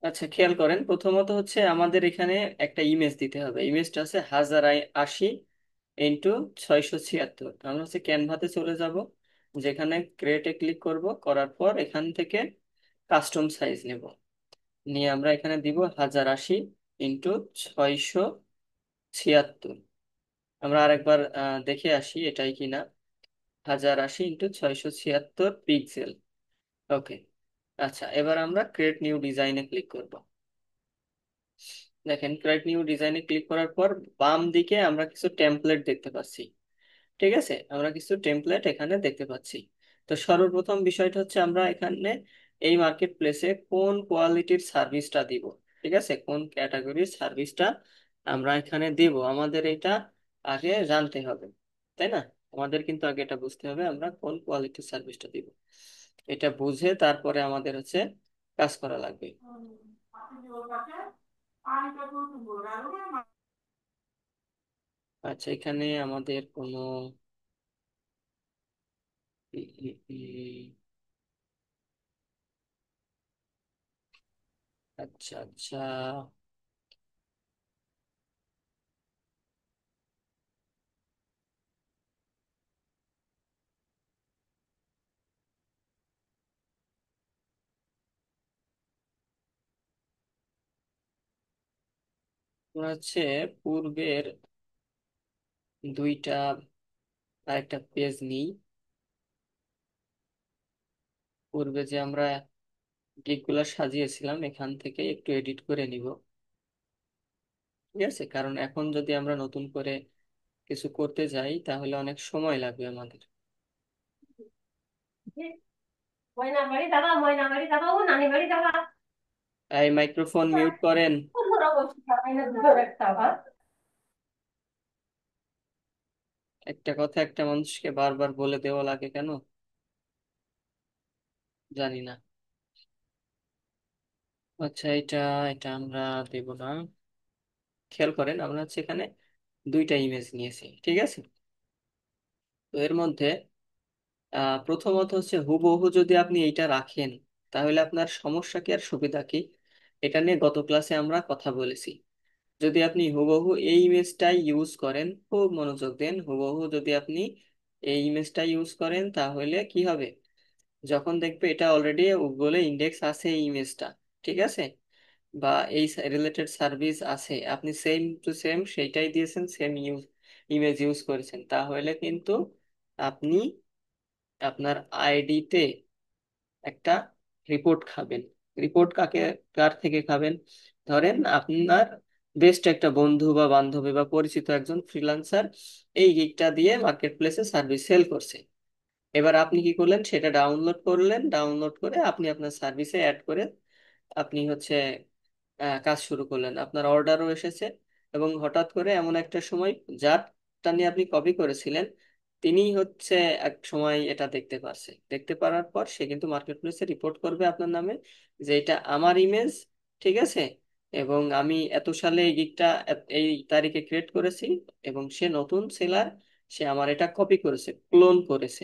আচ্ছা, খেয়াল করেন, প্রথমত হচ্ছে আমাদের এখানে একটা ইমেজ দিতে হবে। ইমেজটা আছে 1080 ইন্টু 676। আমরা হচ্ছে ক্যানভাতে চলে যাব, যেখানে ক্রিয়েটে ক্লিক করব, করার পর এখান থেকে কাস্টম সাইজ নেব, নিয়ে আমরা এখানে দিব 1080 ইন্টু 676। আমরা আরেকবার দেখে আসি এটাই কিনা। 1080 ইন্টু 676 পিক্সেল। ওকে। আচ্ছা, এবার আমরা ক্রিয়েট নিউ ডিজাইনে ক্লিক করব। দেখেন, ক্রিয়েট নিউ ডিজাইনে ক্লিক করার পর বাম দিকে আমরা কিছু টেমপ্লেট দেখতে পাচ্ছি। ঠিক আছে, আমরা কিছু টেমপ্লেট এখানে দেখতে পাচ্ছি। তো সর্বপ্রথম বিষয়টা হচ্ছে আমরা এখানে এই মার্কেট প্লেসে কোন কোয়ালিটির সার্ভিসটা দিব। ঠিক আছে, কোন ক্যাটাগরির সার্ভিসটা আমরা এখানে দিব, আমাদের এটা আগে জানতে হবে, তাই না? আমাদের কিন্তু আগে এটা বুঝতে হবে আমরা কোন কোয়ালিটির সার্ভিসটা দিব। এটা বুঝে তারপরে আমাদের হচ্ছে কাজ করা লাগবে। আচ্ছা, এখানে আমাদের কোনো উম, উম, আচ্ছা আচ্ছা, আমরা হচ্ছে পূর্বের দুইটা আরেকটা পেজ নিই। পূর্বে যে আমরা গিকগুলো সাজিয়েছিলাম এখান থেকে একটু এডিট করে নিব। ঠিক আছে, কারণ এখন যদি আমরা নতুন করে কিছু করতে যাই তাহলে অনেক সময় লাগবে আমাদের। ময়না বাড়ি যাবা, ময়না বাড়ি যাবা, ও নানি বাড়ি যাবা। এই মাইক্রোফোন মিউট করেন। বন্ধুরা বলছি না দুধের একটা ভাত। একটা কথা একটা মানুষকে বারবার বলে দেওয়া লাগে কেন জানি না। আচ্ছা, এটা এটা আমরা দেব না। খেয়াল করেন, আমরা হচ্ছে এখানে দুইটা ইমেজ নিয়েছি, ঠিক আছে? তো এর মধ্যে প্রথমত হচ্ছে হুবহু যদি আপনি এইটা রাখেন তাহলে আপনার সমস্যা কি আর সুবিধা কি, এটা নিয়ে গত ক্লাসে আমরা কথা বলেছি। যদি আপনি হুবহু এই ইমেজটাই ইউজ করেন, খুব মনোযোগ দেন, হুবহু যদি আপনি এই ইমেজটা ইউজ করেন তাহলে কি হবে, যখন দেখবে এটা অলরেডি গুগলে ইন্ডেক্স আছে এই ইমেজটা, ঠিক আছে, বা এই রিলেটেড সার্ভিস আছে, আপনি সেম টু সেম সেইটাই দিয়েছেন, সেম ইমেজ ইউজ করেছেন, তাহলে কিন্তু আপনি আপনার আইডিতে একটা রিপোর্ট খাবেন। রিপোর্ট কার থেকে খাবেন? ধরেন আপনার বেস্ট একটা বন্ধু বা বান্ধবী বা পরিচিত একজন ফ্রিল্যান্সার এই গিগটা দিয়ে মার্কেট প্লেসে সার্ভিস সেল করছে। এবার আপনি কি করলেন, সেটা ডাউনলোড করলেন, ডাউনলোড করে আপনি আপনার সার্ভিসে অ্যাড করে আপনি হচ্ছে কাজ শুরু করলেন, আপনার অর্ডারও এসেছে। এবং হঠাৎ করে এমন একটা সময় যারটা নিয়ে আপনি কপি করেছিলেন তিনি হচ্ছে এক সময় এটা দেখতে পারছে, দেখতে পারার পর সে কিন্তু মার্কেট প্লেসে রিপোর্ট করবে আপনার নামে যে এটা আমার ইমেজ, ঠিক আছে, এবং আমি এত সালে এই গিগটা এই তারিখে ক্রিয়েট করেছি, এবং সে নতুন সেলার, সে আমার এটা কপি করেছে, ক্লোন করেছে।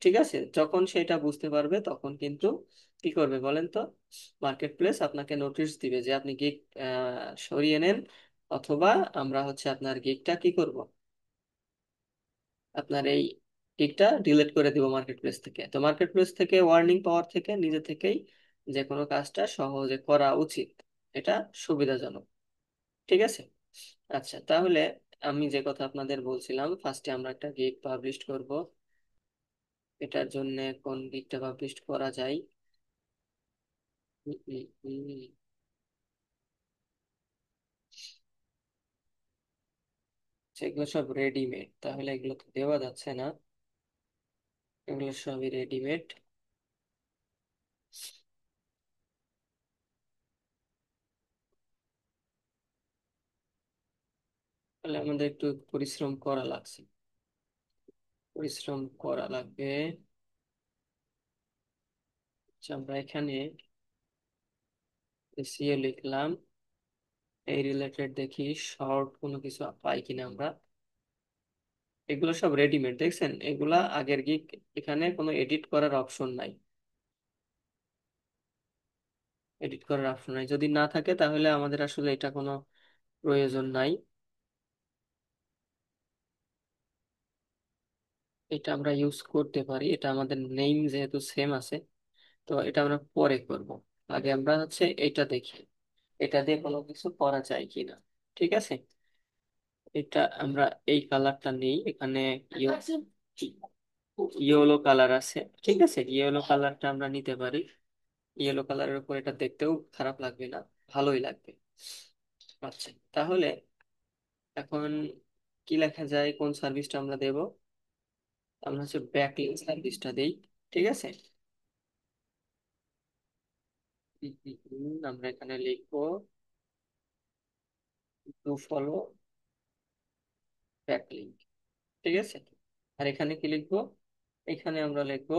ঠিক আছে, যখন সেটা বুঝতে পারবে তখন কিন্তু কি করবে বলেন তো, মার্কেট প্লেস আপনাকে নোটিশ দিবে যে আপনি গিগ সরিয়ে নেন, অথবা আমরা হচ্ছে আপনার গিগটা কি করব, আপনার এই গিগটা ডিলিট করে দিব মার্কেট প্লেস থেকে। তো মার্কেট প্লেস থেকে ওয়ার্নিং পাওয়ার থেকে নিজে থেকেই যে কোনো কাজটা সহজে করা উচিত, এটা সুবিধাজনক। ঠিক আছে। আচ্ছা, তাহলে আমি যে কথা আপনাদের বলছিলাম, ফার্স্টে আমরা একটা গিগ পাবলিশ করব। এটার জন্য কোন গিগটা পাবলিশ করা যায়? উম, উম, উম, সেগুলো সব রেডিমেড, তাহলে এগুলো তো দেওয়া যাচ্ছে না, এগুলো সবই রেডিমেড। তাহলে আমাদের একটু পরিশ্রম করা লাগছে, পরিশ্রম করা লাগবে। আচ্ছা, আমরা এখানে এসইও লিখলাম, এই রিলেটেড দেখি শর্ট কোনো কিছু পাই কিনা আমরা। এগুলো সব রেডিমেড, দেখছেন, এগুলা আগের গিক, এখানে কোনো এডিট করার অপশন নাই। এডিট করার অপশন নাই, যদি না থাকে তাহলে আমাদের আসলে এটা কোনো প্রয়োজন নাই। এটা আমরা ইউজ করতে পারি, এটা আমাদের নেম যেহেতু সেম আছে, তো এটা আমরা পরে করব। আগে আমরা হচ্ছে এটা দেখি, এটা দিয়ে কোনো কিছু করা যায় কিনা। ঠিক আছে, এটা আমরা এই কালারটা নেই, এখানে ইয়েলো কালার আছে। ঠিক আছে, ইয়েলো কালারটা আমরা নিতে পারি। ইয়েলো কালারের উপর এটা দেখতেও খারাপ লাগবে না, ভালোই লাগবে। আচ্ছা, তাহলে এখন কি লেখা যায়, কোন সার্ভিসটা আমরা দেব? আমরা হচ্ছে ব্যাকলিংক সার্ভিসটা দেই। ঠিক আছে, আমরা এখানে লিখবো টু ফলো ব্যাকলিংক। ঠিক আছে, আর এখানে কি লিখবো? এখানে আমরা লিখবো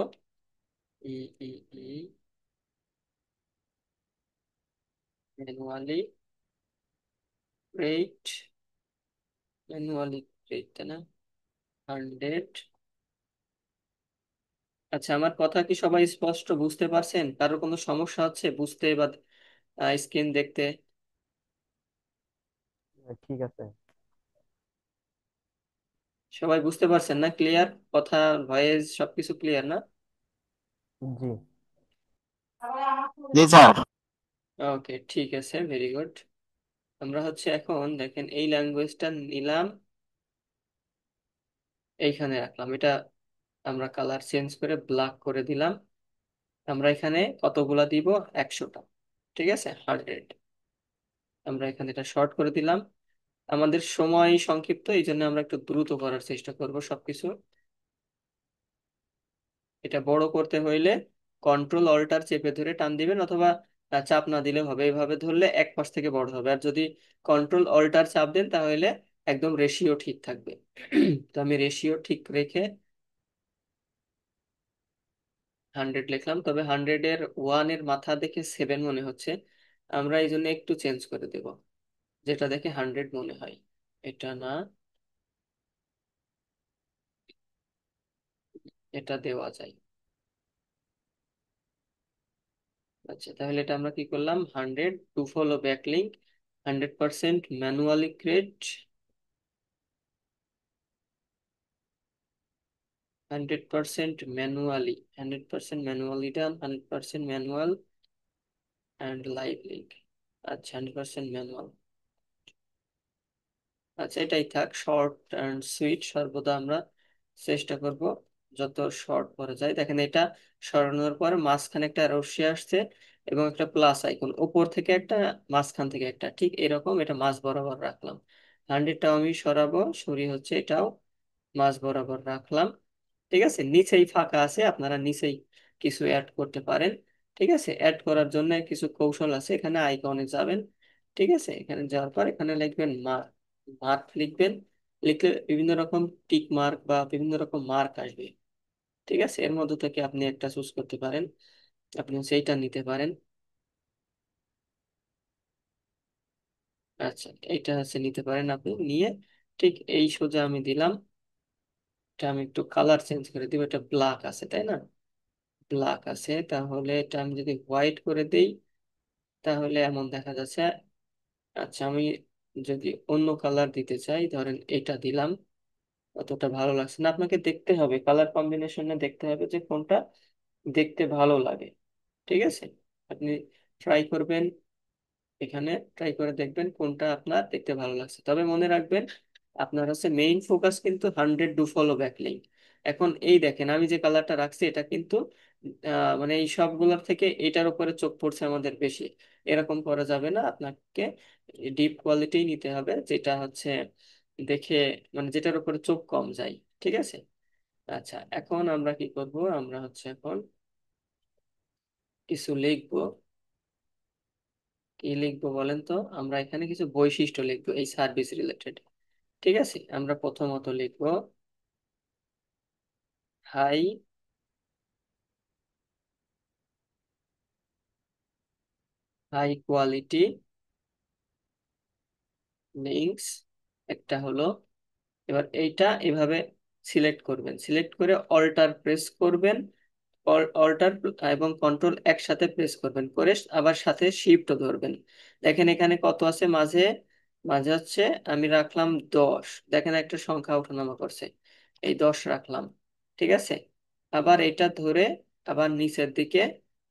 ম্যানুয়ালি ক্রিয়েট, ম্যানুয়ালি ক্রিয়েট, তাই না? 100। আচ্ছা, আমার কথা কি সবাই স্পষ্ট বুঝতে পারছেন? কারোর কোনো সমস্যা হচ্ছে বুঝতে বা স্ক্রিন দেখতে? ঠিক আছে। সবাই বুঝতে পারছেন না? ক্লিয়ার কথা, ভয়েস সবকিছু ক্লিয়ার না? জি। জি স্যার। ওকে, ঠিক আছে, ভেরি গুড। আমরা হচ্ছে এখন দেখেন এই ল্যাঙ্গুয়েজটা নিলাম, এইখানে রাখলাম, এটা আমরা কালার চেঞ্জ করে ব্ল্যাক করে দিলাম। আমরা এখানে কতগুলা দিব? 100টা। ঠিক আছে, 100। আমরা এখানে এটা শর্ট করে দিলাম। আমাদের সময় সংক্ষিপ্ত, এই জন্য আমরা একটু দ্রুত করার চেষ্টা করব সবকিছু। এটা বড় করতে হইলে কন্ট্রোল অল্টার চেপে ধরে টান দিবেন, অথবা চাপ না দিলে হবে, এইভাবে ধরলে এক পাশ থেকে বড় হবে। আর যদি কন্ট্রোল অল্টার চাপ দেন তাহলে একদম রেশিও ঠিক থাকবে। তো আমি রেশিও ঠিক রেখে 100 লিখলাম, তবে 100-এর 1-এর মাথা দেখে 7 মনে হচ্ছে, আমরা এই জন্য একটু চেঞ্জ করে দেব, যেটা দেখে 100 মনে হয়। এটা না, এটা দেওয়া যায়। আচ্ছা, তাহলে এটা আমরা কি করলাম? 100 to follow backlink, 100% manually create, 100% manually, 100% manually done, 100% manual and live link. আচ্ছা, 100% ম্যানুয়াল। আচ্ছা, এটাই থাক, শর্ট অ্যান্ড সুইট সর্বদা আমরা চেষ্টা করব যত শর্ট করা যায়। দেখেন এটা সরানোর পর মাঝখানে একটা রশ্মি আসছে এবং একটা প্লাস আইকন, উপর থেকে একটা, মাঝখান থেকে একটা, ঠিক এরকম এটা মাঝ বরাবর রাখলাম। 100টাও আমি সরাবো, সরিয়ে হচ্ছে এটাও মাঝ বরাবর রাখলাম। ঠিক আছে, নিচেই ফাঁকা আছে, আপনারা নিচেই কিছু অ্যাড করতে পারেন। ঠিক আছে, অ্যাড করার জন্য কিছু কৌশল আছে, এখানে আইকনে যাবেন। ঠিক আছে, এখানে যাওয়ার পর এখানে লিখবেন মার্ক, মার্ক লিখবেন। লিখলে বিভিন্ন রকম টিক মার্ক বা বিভিন্ন রকম মার্ক আসবে। ঠিক আছে, এর মধ্যে থেকে আপনি একটা চুজ করতে পারেন, আপনি সেইটা নিতে পারেন। আচ্ছা, এইটা হচ্ছে নিতে পারেন আপনি নিয়ে, ঠিক এই সোজা আমি দিলাম। এটা আমি একটু কালার চেঞ্জ করে দিব, এটা ব্ল্যাক আছে তাই না? ব্ল্যাক আছে, তাহলে এটা আমি যদি হোয়াইট করে দিই তাহলে এমন দেখা যাচ্ছে। আচ্ছা, আমি যদি অন্য কালার দিতে চাই, ধরেন এটা দিলাম, অতটা ভালো লাগছে না। আপনাকে দেখতে হবে, কালার কম্বিনেশনে দেখতে হবে যে কোনটা দেখতে ভালো লাগে। ঠিক আছে, আপনি ট্রাই করবেন, এখানে ট্রাই করে দেখবেন কোনটা আপনার দেখতে ভালো লাগছে। তবে মনে রাখবেন, আপনার হচ্ছে মেইন ফোকাস কিন্তু 100 ডু ফলো ব্যাকলিঙ্ক। এখন এই দেখেন আমি যে কালারটা রাখছি এটা কিন্তু মানে এই সবগুলোর থেকে এটার উপরে চোখ পড়ছে আমাদের বেশি, এরকম করা যাবে না। আপনাকে ডিপ কোয়ালিটি নিতে হবে, যেটা হচ্ছে দেখে মানে যেটার উপরে চোখ কম যায়। ঠিক আছে, আচ্ছা, এখন আমরা কি করব, আমরা হচ্ছে এখন কিছু লিখবো। কি লিখবো বলেন তো? আমরা এখানে কিছু বৈশিষ্ট্য লিখবো এই সার্ভিস রিলেটেড। ঠিক আছে, আমরা প্রথমত লিখবো হাই, হাই কোয়ালিটি লিঙ্কস, একটা হলো। এবার এইটা এভাবে সিলেক্ট করবেন, সিলেক্ট করে অল্টার প্রেস করবেন, অল্টার এবং কন্ট্রোল একসাথে প্রেস করবেন, করে আবার সাথে শিফট ধরবেন। দেখেন এখানে কত আছে মাঝে, মাঝে হচ্ছে আমি রাখলাম 10, দেখেন একটা সংখ্যা ওঠানামা করছে, এই 10 রাখলাম। ঠিক আছে, আবার এটা ধরে আবার নিচের দিকে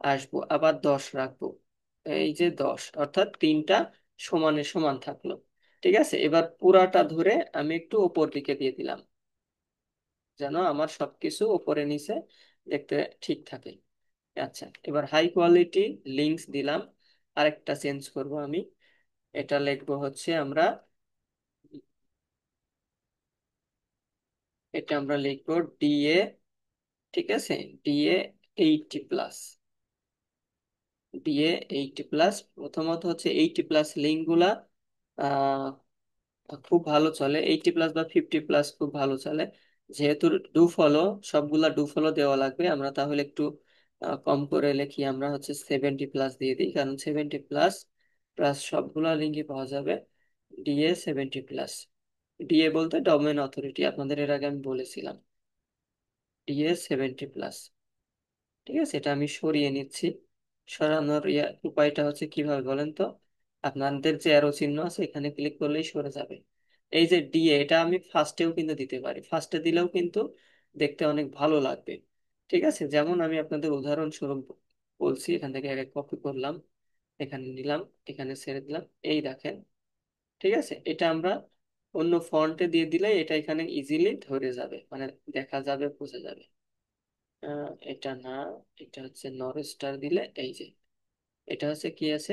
আসবো, আবার 10 রাখবো, এই যে 10, অর্থাৎ তিনটা সমানে সমান থাকলো। ঠিক আছে, এবার পুরাটা ধরে আমি একটু উপর দিকে দিয়ে দিলাম, যেন আমার সবকিছু উপরে নিচে দেখতে ঠিক থাকে। আচ্ছা, এবার হাই কোয়ালিটি লিঙ্কস দিলাম। আরেকটা চেঞ্জ করব আমি, এটা লিখবো হচ্ছে আমরা, এটা আমরা লিখবো ডিএ। ঠিক আছে, ডিএ 80+, ডিএ 80+। প্রথমত হচ্ছে 80+ লিঙ্ক গুলা খুব ভালো চলে, 80+ বা 50+ খুব ভালো চলে। যেহেতু ডু ফলো, সবগুলা ডু ফলো দেওয়া লাগবে, আমরা তাহলে একটু কম করে লিখি, আমরা হচ্ছে 70+ দিয়ে দিই, কারণ 70+ প্লাস সবগুলা লিঙ্কই পাওয়া যাবে। ডিএ 70+, ডিএ বলতে ডোমেইন অথরিটি, আপনাদের এর আগে আমি বলেছিলাম। ডিএ 70+। ঠিক আছে, এটা আমি সরিয়ে নিচ্ছি। সরানোর উপায়টা হচ্ছে কিভাবে বলেন তো, আপনাদের যে অ্যারো চিহ্ন আছে এখানে ক্লিক করলেই সরে যাবে। এই যে ডিএ, এটা আমি ফার্স্টেও কিন্তু দিতে পারি, ফার্স্টে দিলেও কিন্তু দেখতে অনেক ভালো লাগবে। ঠিক আছে, যেমন আমি আপনাদের উদাহরণস্বরূপ বলছি, এখান থেকে আগে কপি করলাম, এখানে নিলাম, এখানে ছেড়ে দিলাম, এই দেখেন। ঠিক আছে, এটা আমরা অন্য ফন্টে দিয়ে দিলে এটা এখানে ইজিলি ধরে যাবে, মানে দেখা যাবে, বোঝা যাবে। এটা না, এটা হচ্ছে নরস্টার দিলে এই যে, এটা হচ্ছে কি আছে,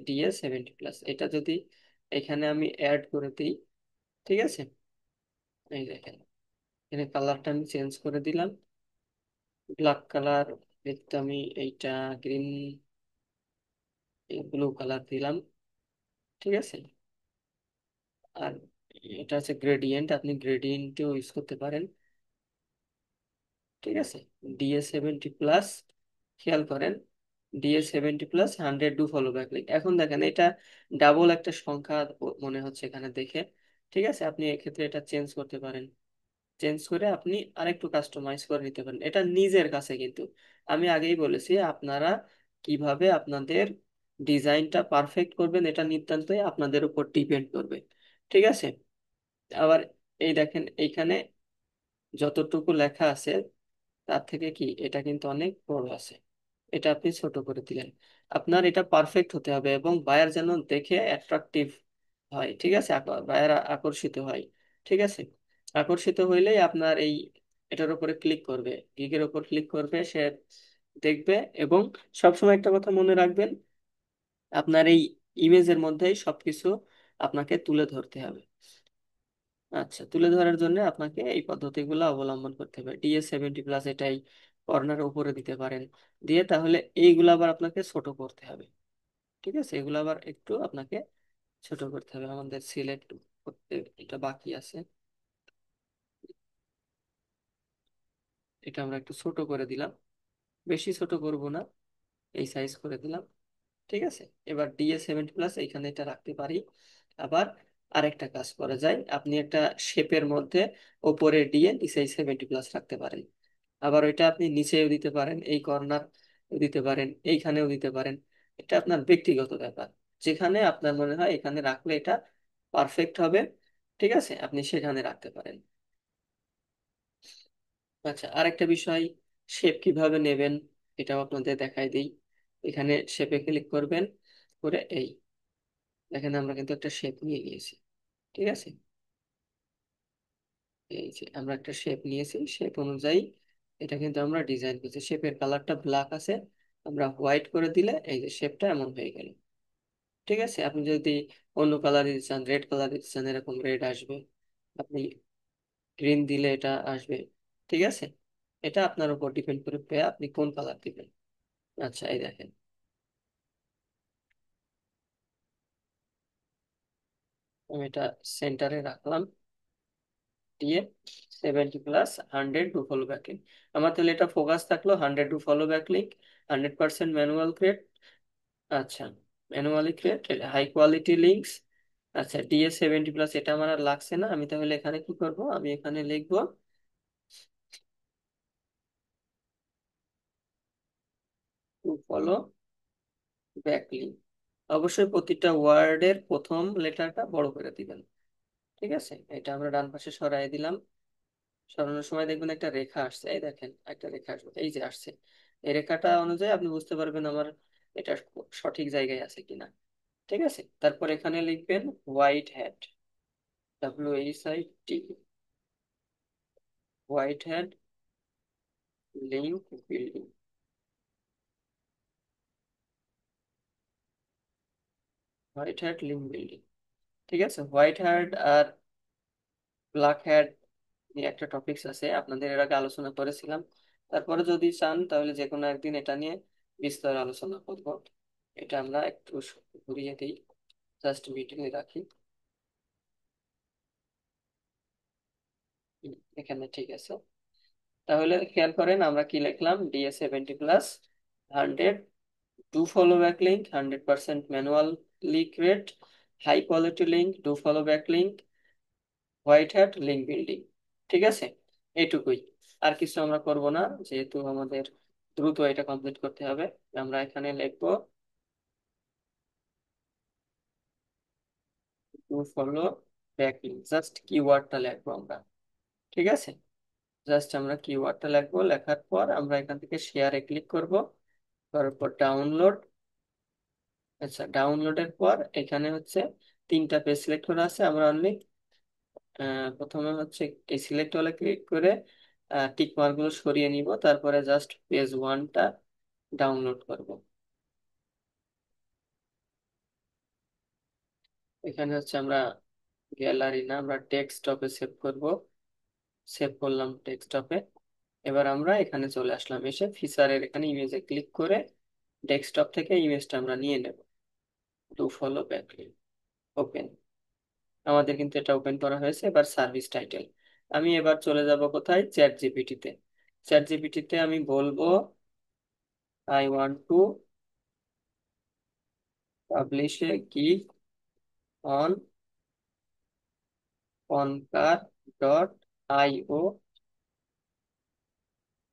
ডিএ 70+। এটা যদি এখানে আমি অ্যাড করে দিই, ঠিক আছে, এই দেখেন এখানে কালারটা আমি চেঞ্জ করে দিলাম, ব্ল্যাক কালার দেখতে আমি এইটা গ্রিন, ব্লু কালার দিলাম। ঠিক আছে, আর এটা হচ্ছে গ্রেডিয়েন্ট, আপনি গ্রেডিয়েন্টও ইউজ করতে পারেন। ঠিক আছে, ডিএ 70+, খেয়াল করেন, DA 70+, 100 do follow back link. এখন দেখেন এটা ডাবল একটা সংখ্যা মনে হচ্ছে এখানে দেখে। ঠিক আছে, আপনি এক্ষেত্রে এটা চেঞ্জ করতে পারেন, চেঞ্জ করে আপনি আরেকটু কাস্টমাইজ করে নিতে পারেন, এটা নিজের কাছে কিন্তু। আমি আগেই বলেছি, আপনারা কিভাবে আপনাদের ডিজাইনটা পারফেক্ট করবেন এটা নিতান্তই আপনাদের উপর ডিপেন্ড করবে। ঠিক আছে, আবার এই দেখেন এইখানে যতটুকু লেখা আছে তার থেকে কি এটা কিন্তু অনেক বড় আছে, এটা আপনি ছোট করে দিলেন। আপনার এটা পারফেক্ট হতে হবে এবং বায়ার যেন দেখে অ্যাট্রাকটিভ হয়। ঠিক আছে, বায়ার আকর্ষিত হয়। ঠিক আছে, আকর্ষিত হইলেই আপনার এই এটার উপরে ক্লিক করবে, গিগের উপর ক্লিক করবে, সে দেখবে। এবং সবসময় একটা কথা মনে রাখবেন, আপনার এই ইমেজের মধ্যেই সবকিছু আপনাকে তুলে ধরতে হবে। আচ্ছা, তুলে ধরার জন্য আপনাকে এই পদ্ধতিগুলো অবলম্বন করতে হবে। ডিএ 70+, এটাই কর্নার উপরে দিতে পারেন, দিয়ে তাহলে এইগুলো আবার আপনাকে ছোট করতে হবে। ঠিক আছে, এগুলো আবার একটু আপনাকে ছোট করতে হবে, আমাদের সিলেক্ট করতে এটা বাকি আছে। এটা আমরা একটু ছোট করে দিলাম, বেশি ছোট করব না, এই সাইজ করে দিলাম। ঠিক আছে, এবার ডিএ 70+, এইখানে এটা রাখতে পারি। আবার আরেকটা কাজ করা যায়, আপনি একটা শেপের মধ্যে ওপরে ডিএ নিচে 70+ রাখতে পারেন। আবার ওইটা আপনি নিচেও দিতে পারেন, এই কর্নার দিতে পারেন, এইখানেও দিতে পারেন। এটা আপনার ব্যক্তিগত ব্যাপার, যেখানে আপনার মনে হয় এখানে রাখলে এটা পারফেক্ট হবে, ঠিক আছে, আপনি সেখানে রাখতে পারেন। আচ্ছা, আরেকটা বিষয়, শেপ কিভাবে নেবেন এটাও আপনাদের দেখাই দিই। এখানে শেপে ক্লিক করবেন, করে এই দেখেন আমরা কিন্তু একটা শেপ নিয়ে নিয়েছি। ঠিক আছে, এই যে আমরা একটা শেপ নিয়েছি, শেপ অনুযায়ী এটা কিন্তু আমরা ডিজাইন করছি। শেপের কালারটা ব্ল্যাক আছে, আমরা হোয়াইট করে দিলে এই যে শেপটা এমন হয়ে গেল। ঠিক আছে, আপনি যদি অন্য কালার দিতে চান, রেড কালার দিতে চান, এরকম রেড আসবে। আপনি গ্রিন দিলে এটা আসবে। ঠিক আছে, এটা আপনার উপর ডিপেন্ড করবে আপনি কোন কালার দিবেন। আচ্ছা, এই দেখেন আমি এটা সেন্টারে রাখলাম, দিয়ে 70+, 100 টু ফলো ব্যাকলিং। আমার তাহলে এটা ফোকাস থাকলো 100 to follow backlink, 100% manual create. আচ্ছা, manually create, high quality links. আচ্ছা, ডিএ 70+, এটা আমার আর লাগছে না, আমি তাহলে এখানে কি করব, আমি এখানে লিখবো ফলো ব্যাকলিঙ্ক। অবশ্যই প্রতিটা ওয়ার্ডের প্রথম লেটারটা বড় করে দিবেন। ঠিক আছে, এটা আমরা ডান পাশে সরাই দিলাম। সরানোর সময় দেখবেন একটা রেখা আসছে, এই দেখেন একটা রেখা আসবে, এই যে আসছে। এই রেখাটা অনুযায়ী আপনি বুঝতে পারবেন আমার এটা সঠিক জায়গায় আছে কিনা। ঠিক আছে, তারপর এখানে লিখবেন white hat, WHIT, white hat link building, white hat link building. ঠিক আছে, হোয়াইট হ্যাট আর ব্ল্যাক হ্যাট নিয়ে একটা টপিকস আছে, আপনাদের এর আগে আলোচনা করেছিলাম। তারপরে যদি চান তাহলে যে কোনো একদিন এটা নিয়ে বিস্তার আলোচনা করব। এটা আমরা একটু ঘুরিয়ে দিই, জাস্ট মিটিংয়ে রাখি। এখানে ঠিক আছে। তাহলে খেয়াল করেন আমরা কি লিখলাম, DA70 plus 100, do follow back link, 100% manually create, high quality link, do follow back link, white hat link building. ঠিক আছে, এইটুকুই, আর কিছু আমরা করব না, যেহেতু আমাদের দ্রুত এটা কমপ্লিট করতে হবে। আমরা এখানে লিখবো to follow back link, just কিওয়ার্ডটা লিখবো আমরা। ঠিক আছে, জাস্ট আমরা কিওয়ার্ডটা লিখবো, লেখার পর আমরা এখান থেকে শেয়ারে ক্লিক করব, তারপর ডাউনলোড। আচ্ছা, ডাউনলোডের পর এখানে হচ্ছে তিনটা পেজ সিলেক্ট করা আছে, আমরা অনলি প্রথমে হচ্ছে এই সিলেক্ট হলে ক্লিক করে টিক মার্ক গুলো সরিয়ে নিব, তারপরে জাস্ট পেজ ওয়ানটা ডাউনলোড করব। এখানে হচ্ছে আমরা গ্যালারি না, আমরা ডেস্কটপে সেভ করব। সেভ করলাম ডেস্কটপে। এবার আমরা এখানে চলে আসলাম, এসে ফিচারের এখানে ইমেজে ক্লিক করে ডেস্কটপ থেকে ইমেজটা আমরা নিয়ে নেব। Two follow backlink, open. আমাদের কিন্তু এটা ওপেন করা হয়েছে। এবার সার্ভিস টাইটেল, আমি এবার চলে যাব কোথায়, চ্যাট জিপিটিতে। চ্যাট জিপিটিতে আমি বলবো I want to publish A gig on Concar.io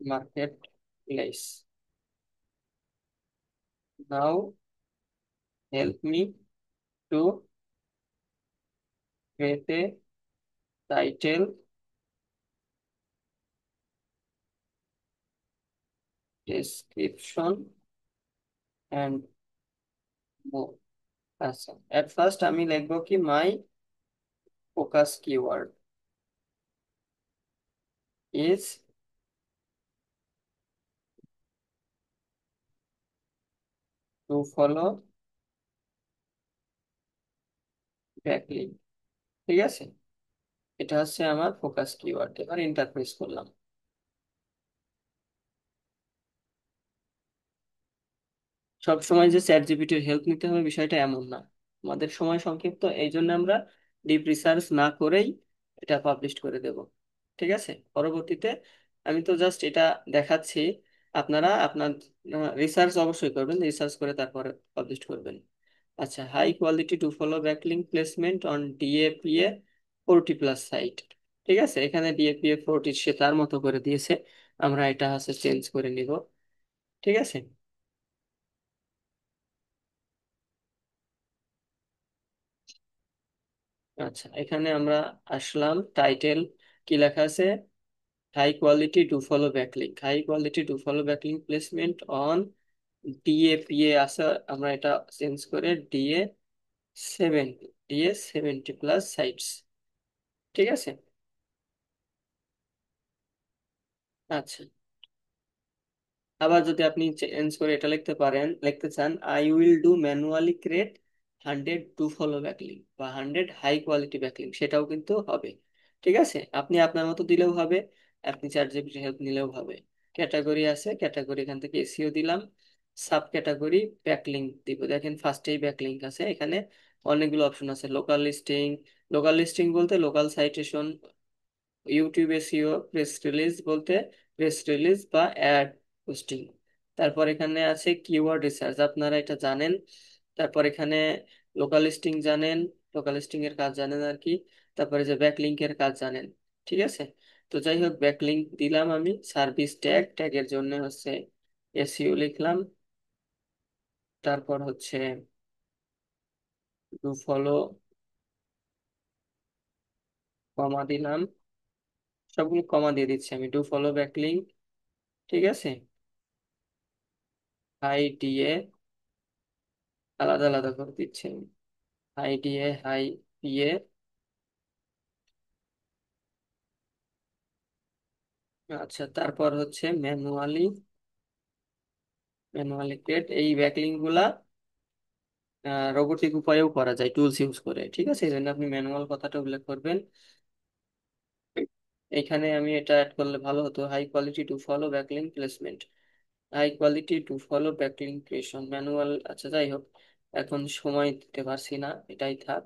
market place, now help me to create a title, description and more. আচ্ছা, এট ফার্স্ট আমি লিখবো কি মাই focus keyword is two follow backlink. ঠিক আছে, এটা হচ্ছে আমার ফোকাস কিওয়ার্ড। এবার এন্টার প্রেস করলাম। সব সময় যে চ্যাট জিপিটির হেল্প নিতে হবে বিষয়টা এমন না, আমাদের সময় সংক্ষিপ্ত, এই জন্য আমরা ডিপ রিসার্চ না করেই এটা পাবলিশ করে দেব। ঠিক আছে, পরবর্তীতে আমি তো জাস্ট এটা দেখাচ্ছি, আপনারা আপনার রিসার্চ অবশ্যই করবেন, রিসার্চ করে তারপরে পাবলিশ করবেন। আচ্ছা, high quality do follow backlink placement on DAPA 40+ site. ঠিক আছে, এখানে DAPA 40 সে তার মতো করে দিয়েছে, আমরা এটা হচ্ছে চেঞ্জ করে নিব। ঠিক আছে, আচ্ছা এখানে আমরা আসলাম, টাইটেল কি লেখা আছে, high quality do follow backlink, high quality do follow backlink placement on DAPA আছে, আমরা এটা চেঞ্জ করে DA70 প্লাস সাইটস। ঠিক আছে, আচ্ছা, আবার যদি আপনি চেঞ্জ করে এটা লিখতে পারেন, লিখতে চান I will do manually create 100 to follow backlink বা 100 হাই কোয়ালিটি ব্যাকলিঙ্ক, সেটাও কিন্তু হবে। ঠিক আছে, আপনি আপনার মতো দিলেও হবে, আপনি চ্যাট জিপিটির হেল্প নিলেও হবে। ক্যাটাগরি আছে, ক্যাটাগরি এখান থেকে এসইও দিলাম, সাব ক্যাটাগরি ব্যাকলিঙ্ক দিব। দেখেন ফার্স্টেই ব্যাকলিঙ্ক আছে, এখানে অনেকগুলো অপশন আছে, লোকাল লিস্টিং। লোকাল লিস্টিং বলতে local citation, YouTube SEO, press release বলতে প্রেস রিলিজ বা অ্যাড পোস্টিং। তারপর এখানে আছে কিওয়ার্ড রিসার্চ, আপনারা এটা জানেন। তারপর এখানে লোকাল লিস্টিং জানেন, লোকাল লিস্টিং এর কাজ জানেন আর কি। তারপরে যে ব্যাকলিঙ্ক এর কাজ জানেন। ঠিক আছে, তো যাই হোক ব্যাকলিঙ্ক দিলাম আমি। সার্ভিস ট্যাগ, ট্যাগের জন্য হচ্ছে এসইও লিখলাম। তারপর হচ্ছে ডু ফলো, কমা দিলাম, সবগুলো কমা দিয়ে দিচ্ছি আমি। ডু ফলো ব্যাকলিঙ্ক, ঠিক আছে, হাই ডিএ, আলাদা আলাদা করে দিচ্ছি আমি। High DA, high PA. আচ্ছা, তারপর হচ্ছে ম্যানুয়ালি, ম্যানুয়ালি ক্রিয়েট। এই ব্যাকলিঙ্ক গুলা রোবোটিক উপায়েও করা যায় টুলস ইউজ করে, ঠিক আছে, এই জন্য আপনি ম্যানুয়াল কথাটা উল্লেখ করবেন। এখানে আমি এটা অ্যাড করলে ভালো হতো, high quality do follow backlink placement, high quality do follow backlink creation manual. আচ্ছা, যাই হোক, এখন সময় দিতে পারছি না, এটাই থাক।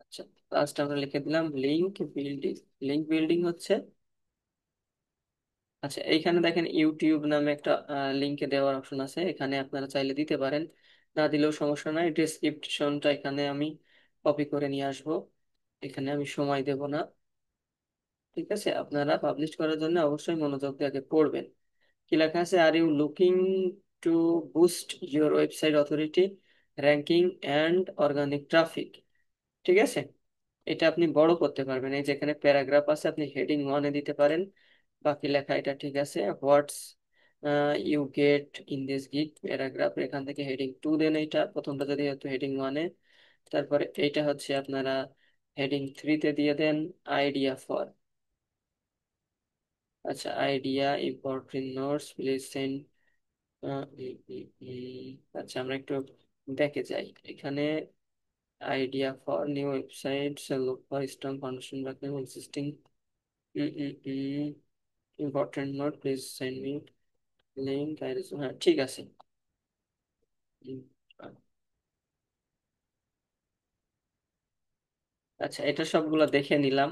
আচ্ছা, লাস্ট আমরা লিখে দিলাম লিঙ্ক বিল্ডিং। লিঙ্ক বিল্ডিং হচ্ছে, আচ্ছা এইখানে দেখেন ইউটিউব নামে একটা লিঙ্কে দেওয়ার অপশন আছে, এখানে আপনারা চাইলে দিতে পারেন, না দিলেও সমস্যা নাই। ডেসক্রিপশনটা এখানে আমি কপি করে নিয়ে আসব, এখানে আমি সময় দেব না। ঠিক আছে, আপনারা পাবলিশ করার জন্য অবশ্যই মনোযোগ দিয়ে আগে পড়বেন। কি লেখা আছে, are you looking to boost your website authority, ranking and organic traffic. ঠিক আছে, এটা আপনি বড় করতে পারবেন, এই যেখানে প্যারাগ্রাফ আছে আপনি হেডিং ওয়ানে দিতে পারেন। বাকি লেখা এটা ঠিক আছে। What's you get in this gig paragraph, এখান থেকে হেডিং টু দেন, এইটা প্রথমটা যদি হতো হেডিং ওয়ানে। তারপরে এইটা হচ্ছে আপনারা হেডিং থ্রিতে দিয়ে দেন, আইডিয়া ফর। আচ্ছা, idea important notes please send. আচ্ছা, আমরা একটু দেখে যাই এখানে। Idea for new website, look for strong foundation রাখবেন existing. Important note please send me link. হ্যাঁ, ঠিক আছে। উম, আচ্ছা, এটা সবগুলা দেখে নিলাম,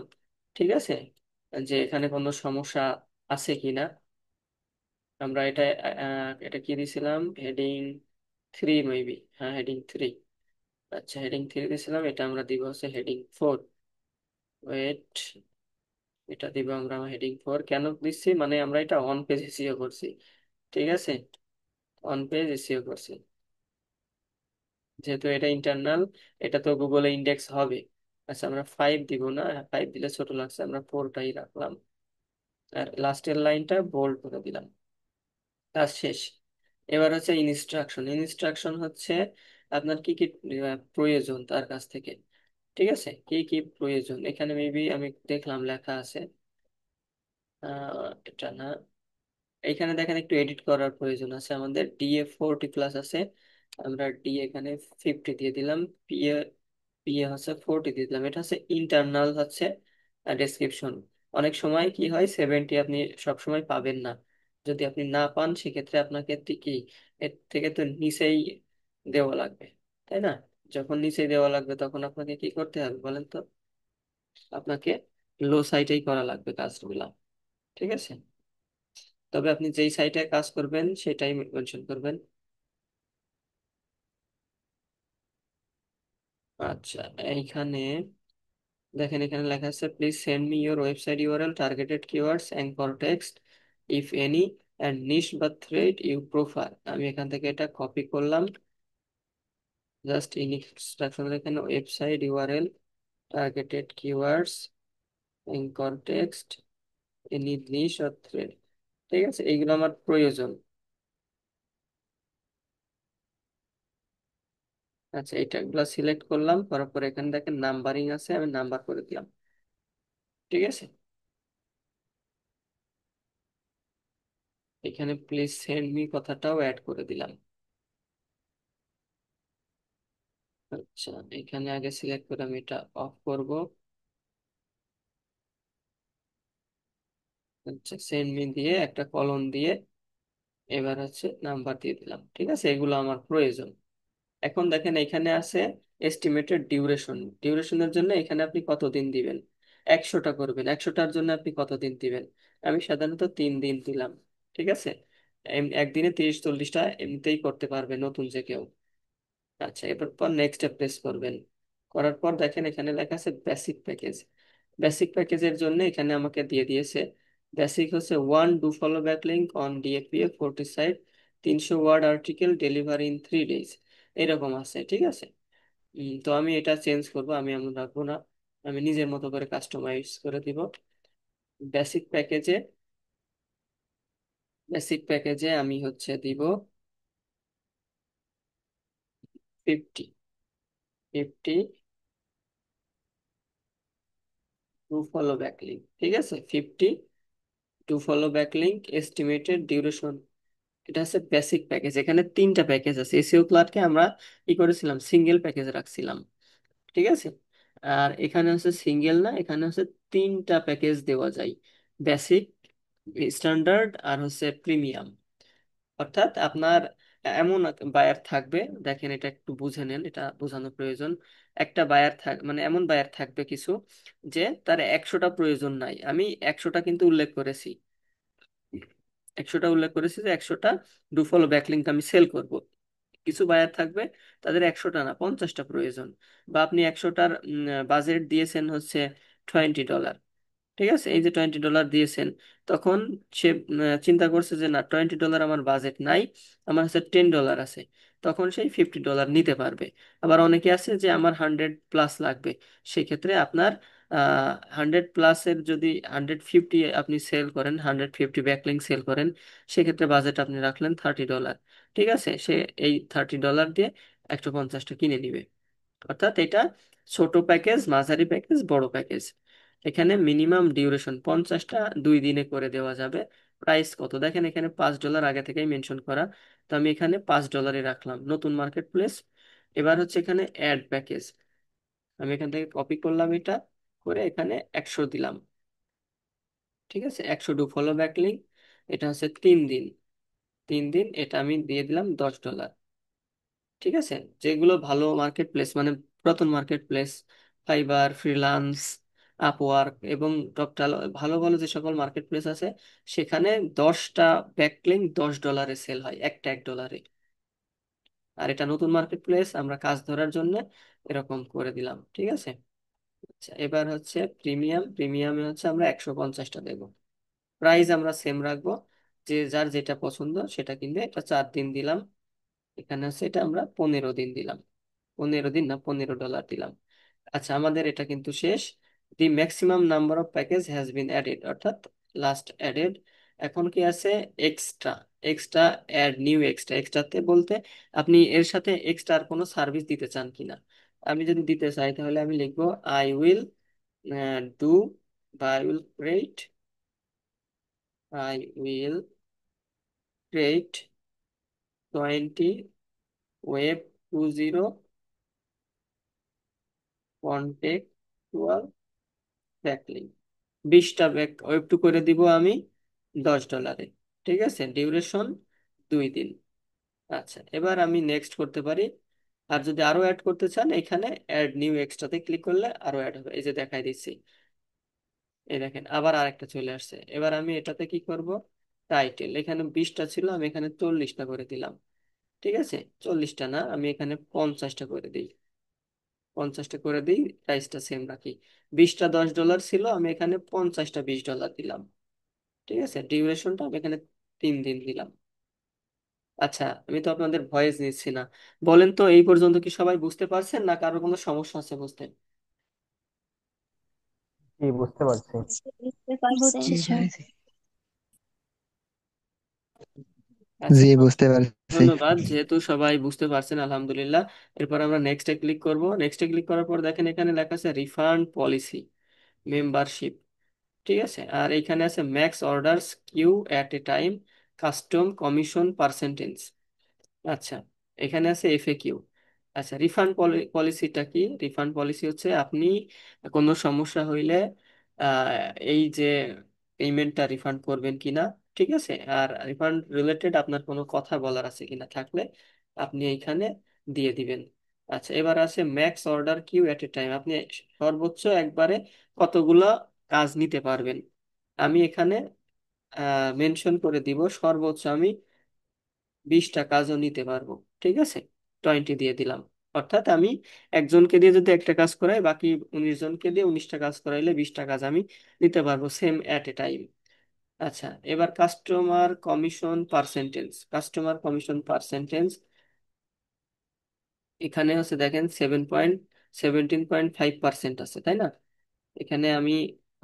ঠিক আছে, যে এখানে কোনো সমস্যা আছে কিনা। আমরা এটা এটা কি দিছিলাম, হেডিং থ্রি মেবি, হ্যাঁ হেডিং থ্রি। আচ্ছা, হেডিং থ্রি দিছিলাম, এটা আমরা দিব হচ্ছে হেডিং ফোর। ওয়েট, এটা দিব আমরা হেডিং ফোর। কেন দিচ্ছি, মানে আমরা এটা অন পেজ এসইও করছি, ঠিক আছে, অন পেজ এসইও করছি, যেহেতু এটা ইন্টারনাল, এটা তো গুগলে ইন্ডেক্স হবে। আচ্ছা, আমরা ফাইভ দিব না, ফাইভ দিলে ছোট লাগছে, আমরা ফোরটাই রাখলাম। আর লাস্টের লাইনটা বোল্ড করে দিলাম। কাজ শেষ। এবার হচ্ছে ইনস্ট্রাকশন। ইনস্ট্রাকশন হচ্ছে আপনার কি কি প্রয়োজন তার কাছ থেকে, ঠিক আছে, কি কি প্রয়োজন। এখানে মেবি আমি দেখলাম লেখা আছে, এটা না, এখানে দেখেন একটু এডিট করার প্রয়োজন আছে আমাদের। ডিএ 40+ আছে, আমরা ডি এখানে 50 দিয়ে দিলাম। পিএ, পিএ হচ্ছে 40 দিয়ে দিলাম। এটা হচ্ছে ইন্টারনাল হচ্ছে ডেসক্রিপশন। অনেক সময় কি হয়, 70 আপনি সব সময় পাবেন না। যদি আপনি না পান সেক্ষেত্রে আপনাকে কি এর থেকে তো নিচেই দেওয়া লাগবে, তাই না? যখন নিচেই দেওয়া লাগবে তখন আপনাকে কি করতে হবে বলেন তো, আপনাকে লো সাইটেই করা লাগবে কাজগুলা, ঠিক আছে। তবে আপনি যেই সাইটে কাজ করবেন সেটাই মেনশন করবেন। আচ্ছা, এইখানে দেখেন, এখানে লেখা আছে please send me your website URL, targeted keywords, anchor text if any, and niche বা থ্রেড ইউ প্রেফার। আমি এখান থেকে এটা কপি করলাম, জাস্ট ইনস্ট্রাকশন এখানে website URL, targeted keywords, anchor text, any niche আর থ্রেড, ঠিক আছে, এইগুলো আমার প্রয়োজন। আচ্ছা, এটাগুলো সিলেক্ট করলাম, করার পর এখানে দেখেন নাম্বারিং আছে, আমি নাম্বার করে দিলাম, ঠিক আছে। এখানে প্লিজ সেন্ড মি কথাটাও অ্যাড করে দিলাম। আচ্ছা, এখানে আগে সিলেক্ট করে আমি এটা অফ করব। আচ্ছা, সেন্ড মি দিয়ে একটা কলন দিয়ে এবার হচ্ছে নাম্বার দিয়ে দিলাম, ঠিক আছে, এগুলো আমার প্রয়োজন। এখন দেখেন এখানে আছে এস্টিমেটেড ডিউরেশন। ডিউরেশনের জন্য এখানে আপনি কতদিন দিবেন, 100টা করবেন, 100টার জন্য আপনি কতদিন দিবেন। আমি সাধারণত 3 দিন দিলাম, ঠিক আছে। একদিনে 30-40টা এমনিতেই করতে পারবে নতুন যে কেউ। আচ্ছা, এবার পর নেক্সট প্রেস করবেন। করার পর দেখেন এখানে লেখা আছে বেসিক প্যাকেজ। বেসিক প্যাকেজের জন্য এখানে আমাকে দিয়ে দিয়েছে, বেসিক হচ্ছে one do follow backlink on DAPA 40 site 300 word article delivery in 3 days, এরকম আছে, ঠিক আছে। তো আমি এটা চেঞ্জ করব, আমি এমন রাখবো না, আমি নিজের মতো করে কাস্টমাইজ করে দিব। বেসিক প্যাকেজে, বেসিক প্যাকেজে আমি হচ্ছে দিব 50, 50 টু ফলো ব্যাকলিঙ্ক, ঠিক আছে, 50 two follow backlink, estimated duration. এটা হচ্ছে বেসিক প্যাকেজ, এখানে 3টা প্যাকেজ আছে। এসইও ক্লার্কে আমরা কি করেছিলাম, সিঙ্গেল প্যাকেজ রাখছিলাম, ঠিক আছে। আর এখানে হচ্ছে সিঙ্গেল না, এখানে হচ্ছে 3টা প্যাকেজ দেওয়া যায়, বেসিক, স্ট্যান্ডার্ড আর হচ্ছে প্রিমিয়াম। অর্থাৎ আপনার এমন বায়ার থাকবে, দেখেন এটা একটু বুঝে নেন, এটা বোঝানো প্রয়োজন। একটা বায়ার মানে এমন বায়ার থাকবে কিছু, যে তার 100টা প্রয়োজন নাই, আমি 100টা কিন্তু উল্লেখ করেছি, 100টা উল্লেখ করেছি যে 100টা ডু ফলো ব্যাকলিংক আমি সেল করব। কিছু বায়ার থাকবে তাদের 100টা না 50টা প্রয়োজন, বা আপনি 100টার বাজেট দিয়েছেন হচ্ছে $20, ঠিক আছে, এই যে $20 দিয়েছেন, তখন সে চিন্তা করছে যে না, $20 আমার বাজেট নাই, আমার কাছে $10 আছে, তখন সেই $50 নিতে পারবে। আবার অনেকে আছে যে আমার 100+ লাগবে, সেক্ষেত্রে আপনার 100+-এর যদি 150 আপনি সেল করেন, 150 ব্যাকলিং সেল করেন, সেক্ষেত্রে বাজেট আপনি রাখলেন $30, ঠিক আছে, সে এই $30 দিয়ে 150টা কিনে নিবে। অর্থাৎ এটা ছোট প্যাকেজ, মাঝারি প্যাকেজ, বড় প্যাকেজ। এখানে মিনিমাম ডিউরেশন 50টা 2 দিনে করে দেওয়া যাবে। প্রাইস কত দেখেন, এখানে $5 আগে থেকেই মেনশন করা, তো আমি এখানে $5 রাখলাম, নতুন মার্কেট প্লেস। এবার হচ্ছে এখানে অ্যাড প্যাকেজ, আমি এখান থেকে কপি করলাম এটা, করে এখানে 100 দিলাম, ঠিক আছে, 100 ডু ফলো ব্যাকলিং, এটা হচ্ছে 3 দিন, 3 দিন, এটা আমি দিয়ে দিলাম $10, ঠিক আছে। যেগুলো ভালো মার্কেট প্লেস, মানে পুরাতন market place, fibre, freelance, Upwork এবং টপটাল, ভালো ভালো যে সকল মার্কেট প্লেস আছে, সেখানে 10টা ব্যাকলিঙ্ক $10 সেল হয়, একটা $1। আর এটা নতুন মার্কেট প্লেস, আমরা কাজ ধরার জন্য এরকম করে দিলাম, ঠিক আছে। আচ্ছা, এবার হচ্ছে প্রিমিয়াম, প্রিমিয়ামে হচ্ছে আমরা 150টা দেবো। প্রাইস আমরা সেম রাখবো, যে যার যেটা পছন্দ সেটা কিনবে। এটা 4 দিন দিলাম, এখানে হচ্ছে এটা আমরা 15 দিন দিলাম, 15 দিন না $15 দিলাম। আচ্ছা, আমাদের এটা কিন্তু শেষ। The maximum number of package has been added, অর্থাৎ লাস্ট অ্যাডেড। এখন কি আছে, extra, extra add new extra. এক্সট্রাতে বলতে আপনি এর সাথে এক্সট্রা আর কোনো সার্ভিস দিতে চান কিনা। আমি যদি দিতে চাই তাহলে আমি লিখবো আই উইল ডু, বা I will create, I will create 20 web 20 contextual backlink, 20টা ব্যাক ওয়েব টু করে দিব আমি $10, ঠিক আছে, ডিউরেশন 2 দিন। আচ্ছা, এবার আমি নেক্সট করতে পারি। আর যদি আরো অ্যাড করতে চান, এখানে অ্যাড নিউ এক্সট্রাতে ক্লিক করলে আরো অ্যাড হবে, এই যে দেখাই দিচ্ছি, এই দেখেন আবার আরেকটা চলে আসছে। এবার আমি এটাতে কি করব, টাইটেল, এখানে 20টা ছিল, আমি এখানে 40টা করে দিলাম, ঠিক আছে, 40টা না, আমি এখানে 50টা করে দিই, 50টা করে দিই, প্রাইসটা সেম রাখি। 20টা $10 ছিল, আমি এখানে 50টা $20 দিলাম, ঠিক আছে, ডিউরেশনটা আমি এখানে 3 দিন দিলাম। আচ্ছা, আমি তো আপনাদের ভয়েস নিচ্ছি না, বলেন তো এই পর্যন্ত কি সবাই বুঝতে পারছেন, না কারো কোনো সমস্যা আছে বুঝতে? জি, বুঝতে পারছি। বুঝতে পারছি। বুঝছি স্যার। আচ্ছা, জি, বুঝতে পারছি। ধন্যবাদ, যেহেতু সবাই বুঝতে পারছেন আলহামদুলিল্লাহ। এরপর আমরা নেক্সটে ক্লিক করব। নেক্সটে ক্লিক করার পর দেখেন এখানে লেখা আছে রিফান্ড পলিসি, মেম্বারশিপ, ঠিক আছে, আর এখানে আছে max orders queue at a time, custom commission percentage. আচ্ছা, এখানে আছে এফএকিউ। আচ্ছা, রিফান্ড পলিসিটা কি? রিফান্ড পলিসি হচ্ছে আপনি কোনো সমস্যা হইলে আহ, এই যে পেমেন্টটা রিফান্ড করবেন কিনা, ঠিক আছে, আর রিফান্ড রিলেটেড আপনার কোনো কথা বলার আছে কিনা, থাকলে আপনি এইখানে দিয়ে দিবেন। আচ্ছা, এবার আছে max order queue at a time, আপনি সর্বোচ্চ একবারে কতগুলো কাজ নিতে পারবেন। আমি এখানে মেনশন করে দিব সর্বোচ্চ আমি 20টা কাজও নিতে পারবো, ঠিক আছে, 20 দিয়ে দিলাম। অর্থাৎ আমি একজনকে দিয়ে যদি একটা কাজ করাই, বাকি 19 জনকে দিয়ে 19টা কাজ করাইলে 20টা কাজ আমি নিতে পারবো সেম অ্যাট এ টাইম। আচ্ছা, এবার কাস্টমার কমিশন পার্সেন্টেজ এখানে হচ্ছে দেখেন 17.5% আছে, তাই না? এখানে আমি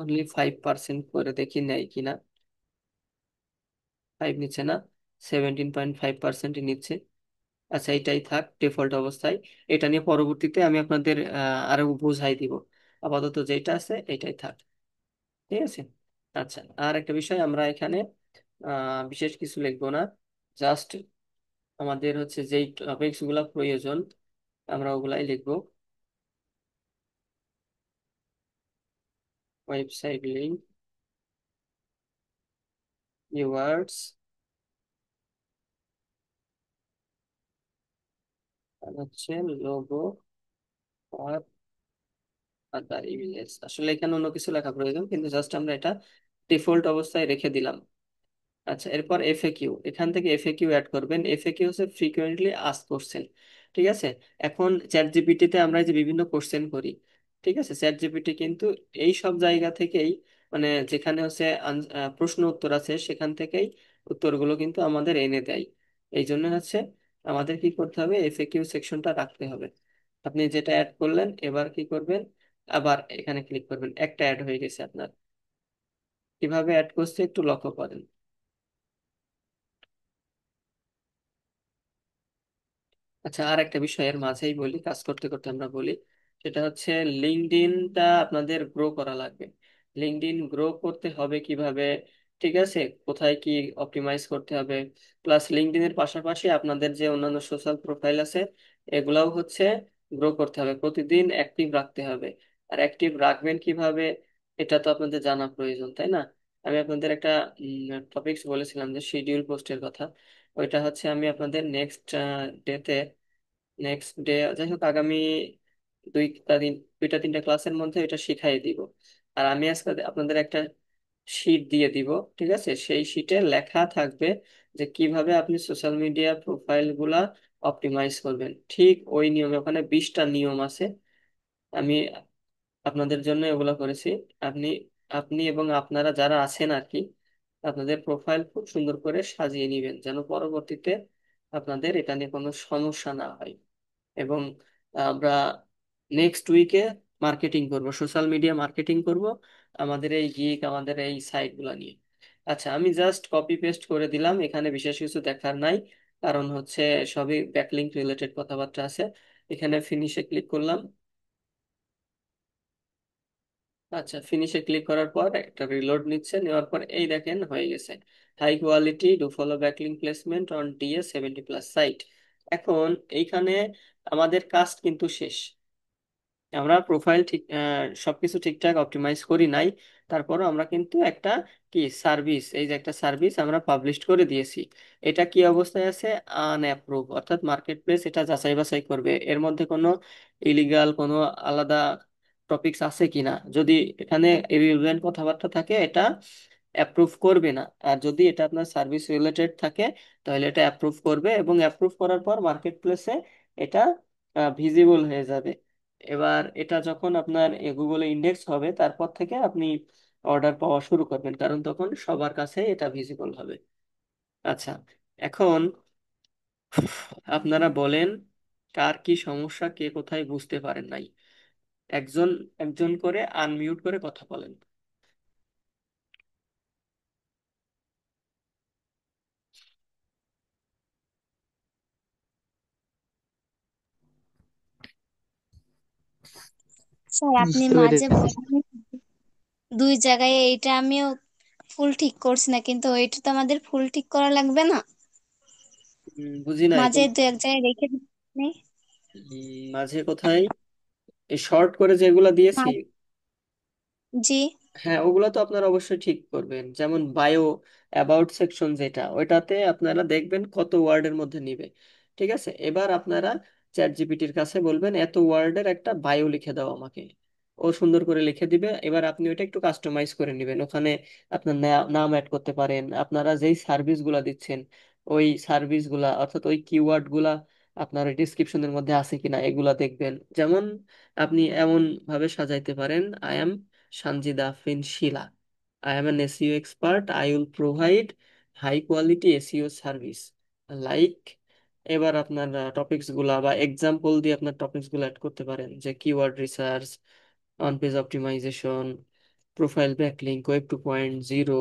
অনলি 5% করে দেখি নেই কিনা। 5 নিচ্ছে না, 17.5% নিচ্ছে। আচ্ছা, এটাই থাক ডিফল্ট অবস্থায়। এটা নিয়ে পরবর্তীতে আমি আপনাদের আরো বোঝাই দিব। আপাতত যেটা আছে এটাই থাক, ঠিক আছে। আচ্ছা, আর একটা বিষয়, আমরা এখানে বিশেষ কিছু লিখবো না। জাস্ট আমাদের হচ্ছে যেই টপিকস গুলা প্রয়োজন আমরা ওগুলাই লিখবো। ওয়েবসাইট লিঙ্ক, কিওয়ার্ডস, আর হচ্ছে লোগো আর আদার ইমেজেস। আসলে এখানে অন্য কিছু লেখা প্রয়োজন, কিন্তু জাস্ট আমরা এটা ডিফল্ট অবস্থায় রেখে দিলাম। আচ্ছা, এরপর এফএকিউ, এখান থেকে এফএকিউ অ্যাড করবেন। এফএকিউ হচ্ছে ফ্রিকোয়েন্টলি আস্ক কোশ্চেন, ঠিক আছে। এখন চ্যাট জিপিটিতে আমরা যে বিভিন্ন কোশ্চেন করি, ঠিক আছে, চ্যাট জিপিটি কিন্তু এই সব জায়গা থেকেই, মানে যেখানে হচ্ছে প্রশ্ন উত্তর আছে সেখান থেকেই উত্তরগুলো কিন্তু আমাদের এনে দেয়। এই জন্য হচ্ছে আমাদের কি করতে হবে, এফএকিউ সেকশনটা রাখতে হবে। আপনি যেটা অ্যাড করলেন, এবার কি করবেন, আবার এখানে ক্লিক করবেন, একটা অ্যাড হয়ে গেছে আপনার। কিভাবে অ্যাড করছে একটু লক্ষ্য করেন। আচ্ছা, আর একটা বিষয়ের মাঝেই বলি, কাজ করতে করতে আমরা বলি, সেটা হচ্ছে লিঙ্কডইনটা আপনাদের গ্রো করা লাগবে। লিঙ্কডইন গ্রো করতে হবে কিভাবে, ঠিক আছে, কোথায় কি অপটিমাইজ করতে হবে, প্লাস লিঙ্কডইনের পাশাপাশি আপনাদের যে অন্যান্য সোশ্যাল প্রোফাইল আছে এগুলাও হচ্ছে গ্রো করতে হবে, প্রতিদিন অ্যাক্টিভ রাখতে হবে। আর অ্যাক্টিভ রাখবেন কিভাবে, এটা তো আপনাদের জানা প্রয়োজন, তাই না? আমি আপনাদের একটা টপিকস বলেছিলাম যে শিডিউল পোস্টের কথা, ওইটা হচ্ছে আমি আপনাদের ডেতে নেক্সট ডে, যাই হোক আগামী দুইটা তিনটা ক্লাসের মধ্যে এটা শিখাই দিব। আর আমি আজকে আপনাদের একটা শিট দিয়ে দিব, ঠিক আছে। সেই শিটে লেখা থাকবে যে কিভাবে আপনি সোশ্যাল মিডিয়া প্রোফাইল গুলা অপটিমাইজ করবেন, ঠিক ওই নিয়মে। ওখানে 20টা নিয়ম আছে, আমি আপনাদের জন্য এগুলো করেছি। আপনি আপনি এবং আপনারা যারা আছেন আর কি, আপনাদের প্রোফাইল খুব সুন্দর করে সাজিয়ে নেবেন, যেন পরবর্তীতে আপনাদের এটা নিয়ে কোনো সমস্যা না হয়। এবং আমরা নেক্সট উইকে মার্কেটিং করব, সোশ্যাল মিডিয়া মার্কেটিং করব আমাদের এই আমাদের এই সাইটগুলো নিয়ে। আচ্ছা, আমি জাস্ট কপি পেস্ট করে দিলাম, এখানে বিশেষ কিছু দেখার নাই, কারণ হচ্ছে সবই ব্যাকলিংক রিলেটেড কথাবার্তা আছে। এখানে ফিনিশে ক্লিক করলাম। আচ্ছা, ফিনিশে ক্লিক করার পর একটা রিলোড নিচ্ছে, নেওয়ার পর এই দেখেন হয়ে গেছে, high quality do follow backlink placement on DS 70+ site. এখন এইখানে আমাদের কাজ কিন্তু শেষ। আমরা প্রোফাইল ঠিক সবকিছু ঠিকঠাক অপটিমাইজ করি নাই, তারপরও আমরা কিন্তু একটা কি সার্ভিস, এই যে একটা সার্ভিস আমরা পাবলিশ করে দিয়েছি। এটা কি অবস্থায় আছে, আনঅ্যাপ্রুভ, অর্থাৎ মার্কেট প্লেস এটা যাচাই বাছাই করবে এর মধ্যে কোনো ইলিগাল কোনো আলাদা টপিকস আছে কিনা। যদি এখানে ইরিলেভেন্ট কথাবার্তা থাকে এটা অ্যাপ্রুভ করবে না। আর যদি এটা আপনার সার্ভিস রিলেটেড থাকে তাহলে এটা অ্যাপ্রুভ করবে, এবং অ্যাপ্রুভ করার পর মার্কেট প্লেসে এটা ভিজিবল হয়ে যাবে। এবার এটা যখন আপনার গুগলে ইন্ডেক্স হবে তারপর থেকে আপনি অর্ডার পাওয়া শুরু করবেন, কারণ তখন সবার কাছে এটা ভিজিবল হবে। আচ্ছা, এখন আপনারা বলেন কার কি সমস্যা, কে কোথায় বুঝতে পারেন নাই। একজন একজন করে আনমিউট করে কথা বলেন। স্যার আপনি বুঝতে মাঝে পেরেছি। বললেন দুই জায়গায়, এইটা আমিও ফুল ঠিক করছি না, কিন্তু ওইটা তো আমাদের ফুল ঠিক করা লাগবে না? বুঝি নাই মাঝে দু এক জায়গায় রেখে দিচ্ছি। মাঝে কোথায়, এই শর্ট করে যেগুলা দিয়েছি। জি। হ্যাঁ, ওগুলো তো আপনারা অবশ্যই ঠিক করবেন, যেমন বায়ো অ্যাবাউট সেকশন যেটা, ওইটাতে আপনারা দেখবেন কত ওয়ার্ডের মধ্যে নিবে। ঠিক আছে, এবার আপনারা চ্যাট জিপিটির কাছে বলবেন এত ওয়ার্ডের একটা বায়ো লিখে দাও আমাকে, ও সুন্দর করে লিখে দিবে। এবার আপনি ওইটা একটু কাস্টমাইজ করে নেবেন, ওখানে আপনার নাম অ্যাড করতে পারেন, আপনারা যেই সার্ভিস গুলা দিচ্ছেন ওই সার্ভিস গুলা, অর্থাৎ ওই কিওয়ার্ড গুলা আপনার ডিসক্রিপশনের মধ্যে আছে কিনা এগুলা দেখবেন। যেমন আপনি এমন ভাবে সাজাইতে পারেন, I am Sanjida Afrin Shila, I am an SEO expert. I will provide high quality SEO service. Like, এবার আপনার টপিকস গুলা বা এক্সাম্পল দিয়ে আপনার টপিকস গুলো অ্যাড করতে পারেন, যে keyword research, on page optimization, profile backlink, web 2.0,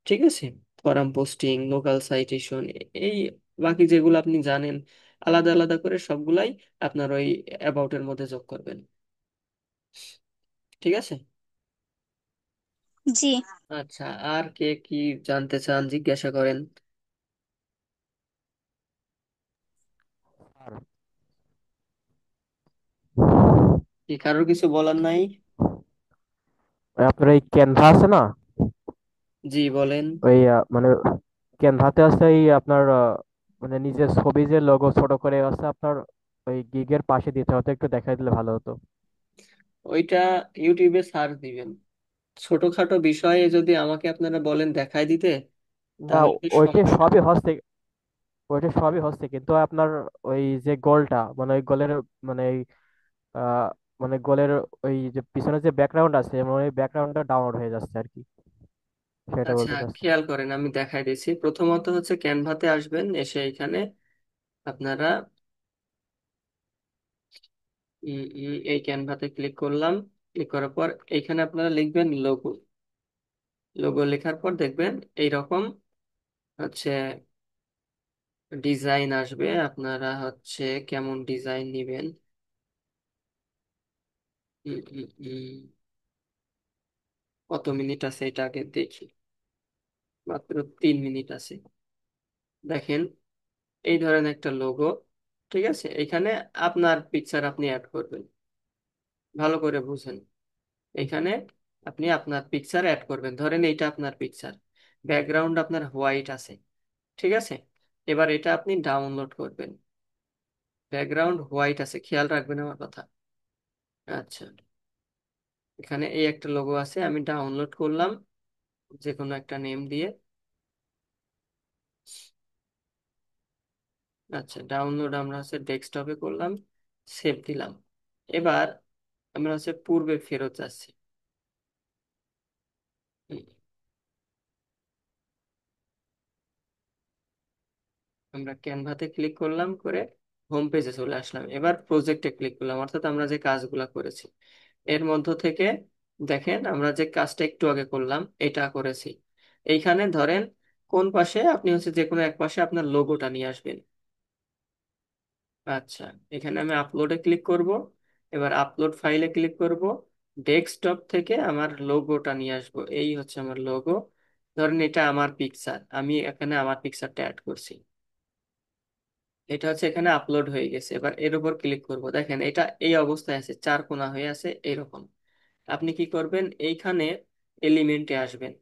ঠিক আছে, ফরাম পোস্টিং, লোকাল সাইটেশন, এই বাকি যেগুলো আপনি জানেন আলাদা আলাদা করে সবগুলাই আপনার ওই অ্যাবাউটের মধ্যে যোগ করবেন। ঠিক আছে। জি। আচ্ছা, আর কে কি জানতে চান জিজ্ঞাসা করেন। আর কি কারোর কিছু বলার নাই? আপনার এই ক্যানভা আছে না, জি বলেন। ওই মানে ক্যানভাতে আছে এই আপনার মানে নিজের ছবি যে লোগো ছোট করে আছে আপনার ওই গিগের পাশে দিতে হতো, একটু দেখাই দিলে ভালো হতো। ওইটা ইউটিউবে সার্চ দিবেন। ছোটখাটো বিষয়ে যদি আমাকে আপনারা বলেন দেখাই দিতে, না, তাহলে তো ওইটা সম্ভব না। সবই হচ্ছে, ওইটা সবই হচ্ছে, কিন্তু আপনার ওই যে গোলটা মানে ওই গোলের মানে এই আহ, মানে গোলের ওই যে পিছনে যে ব্যাকগ্রাউন্ড আছে মানে ওই ব্যাকগ্রাউন্ডটা ডাউনলোড হয়ে যাচ্ছে আর কি, সেটা আচ্ছা, বলতে চাচ্ছি। খেয়াল করেন, আমি দেখাই দিচ্ছি। প্রথমত হচ্ছে ক্যানভাতে আসবেন, এসে এখানে আপনারা এই ক্যানভাতে ক্লিক করলাম। ক্লিক করার পর এইখানে আপনারা লিখবেন লোগো। লোগো লেখার পর দেখবেন এইরকম হচ্ছে ডিজাইন আসবে। আপনারা হচ্ছে কেমন ডিজাইন নেবেন। উম, উম, উম, কত মিনিট আছে এটা আগে দেখি। মাত্র 3 মিনিট আছে। দেখেন, এই ধরনের একটা লোগো, ঠিক আছে। এখানে আপনার পিকচার আপনি অ্যাড করবেন, ভালো করে বুঝেন। এখানে আপনি আপনার পিকচার অ্যাড করবেন। ধরেন এইটা আপনার পিকচার, ব্যাকগ্রাউন্ড আপনার হোয়াইট আছে, ঠিক আছে। এবার এটা আপনি ডাউনলোড করবেন, ব্যাকগ্রাউন্ড হোয়াইট আছে, খেয়াল রাখবেন আমার কথা। আচ্ছা, এখানে এই একটা লোগো আছে, আমি ডাউনলোড করলাম যে কোনো একটা নেম দিয়ে। আচ্ছা, ডাউনলোড আমরা হচ্ছে ডেস্কটপে করলাম, সেভ দিলাম। এবার আমরা হচ্ছে পূর্বে ফেরত যাচ্ছি। হুম, আমরা ক্যানভাতে ক্লিক করলাম, করে হোম পেজে চলে আসলাম। এবার প্রজেক্টে ক্লিক করলাম, অর্থাৎ আমরা যে কাজগুলা করেছি এর মধ্য থেকে দেখেন আমরা যে কাজটা একটু আগে করলাম এটা করেছি। এইখানে ধরেন কোন পাশে আপনি হচ্ছে যে কোনো এক পাশে আপনার লোগোটা নিয়ে আসবেন। আচ্ছা, এখানে আমি আপলোডে ক্লিক করব। এবার আপলোড ফাইলে ক্লিক করব, ডেস্কটপ থেকে আমার লোগোটা নিয়ে আসবো। এই হচ্ছে আমার লোগো। ধরেন এটা আমার পিকচার, আমি এখানে আমার পিকচারটা অ্যাড করছি। এটা হচ্ছে এখানে আপলোড হয়ে গেছে। এবার এর উপর ক্লিক করব, দেখেন এটা এই অবস্থায় আছে, চার কোণা হয়ে আছে এরকম। আপনি কি করবেন, এইখানে এলিমেন্টে আসবেন,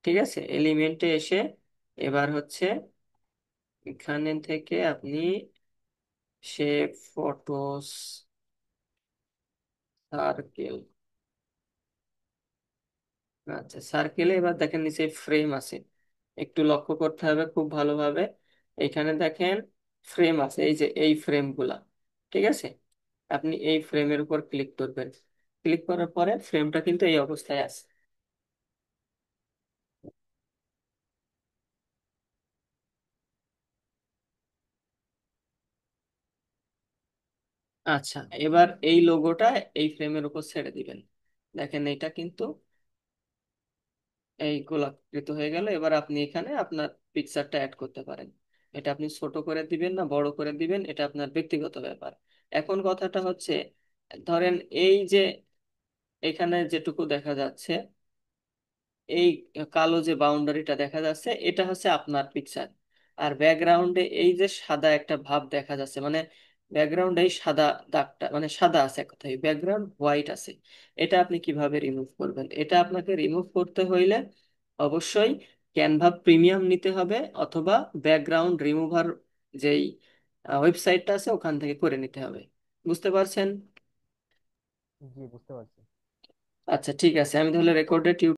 ঠিক আছে। এলিমেন্টে এসে এবার হচ্ছে এখানে থেকে আপনি শেপ, ফটোস, সার্কেল, আচ্ছা সার্কেলে এবার দেখেন নিচে ফ্রেম আছে, একটু লক্ষ্য করতে হবে খুব ভালোভাবে। এখানে দেখেন ফ্রেম আছে, এই যে এই ফ্রেম গুলা, ঠিক আছে। আপনি এই ফ্রেমের উপর ক্লিক করবেন। ক্লিক করার পরে ফ্রেমটা কিন্তু এই অবস্থায় আছে। আচ্ছা, এবার এই লোগোটা এই ফ্রেমের উপর ছেড়ে দিবেন। দেখেন এটা কিন্তু এই গোলাকৃত হয়ে গেল। এবার আপনি এখানে আপনার পিকচারটা অ্যাড করতে পারেন। এটা আপনি ছোট করে দিবেন না বড় করে দিবেন, এটা আপনার ব্যক্তিগত ব্যাপার। এখন কথাটা হচ্ছে, ধরেন এই যে এখানে যেটুকু দেখা যাচ্ছে, এই কালো যে বাউন্ডারিটা দেখা যাচ্ছে এটা হচ্ছে আপনার পিকচার। আর ব্যাকগ্রাউন্ডে এই যে সাদা একটা ভাব দেখা যাচ্ছে, মানে ব্যাকগ্রাউন্ডে এই সাদা দাগটা মানে সাদা আছে, এক কথায় ব্যাকগ্রাউন্ড হোয়াইট আছে। এটা আপনি কিভাবে রিমুভ করবেন? এটা আপনাকে রিমুভ করতে হইলে অবশ্যই ক্যানভা প্রিমিয়াম নিতে হবে, অথবা ব্যাকগ্রাউন্ড রিমুভার যেই ওয়েবসাইটটা আছে ওখান থেকে করে নিতে হবে। বুঝতে পারছেন? জি, বুঝতে পারছি। আচ্ছা ঠিক আছে, আমি তাহলে রেকর্ডেড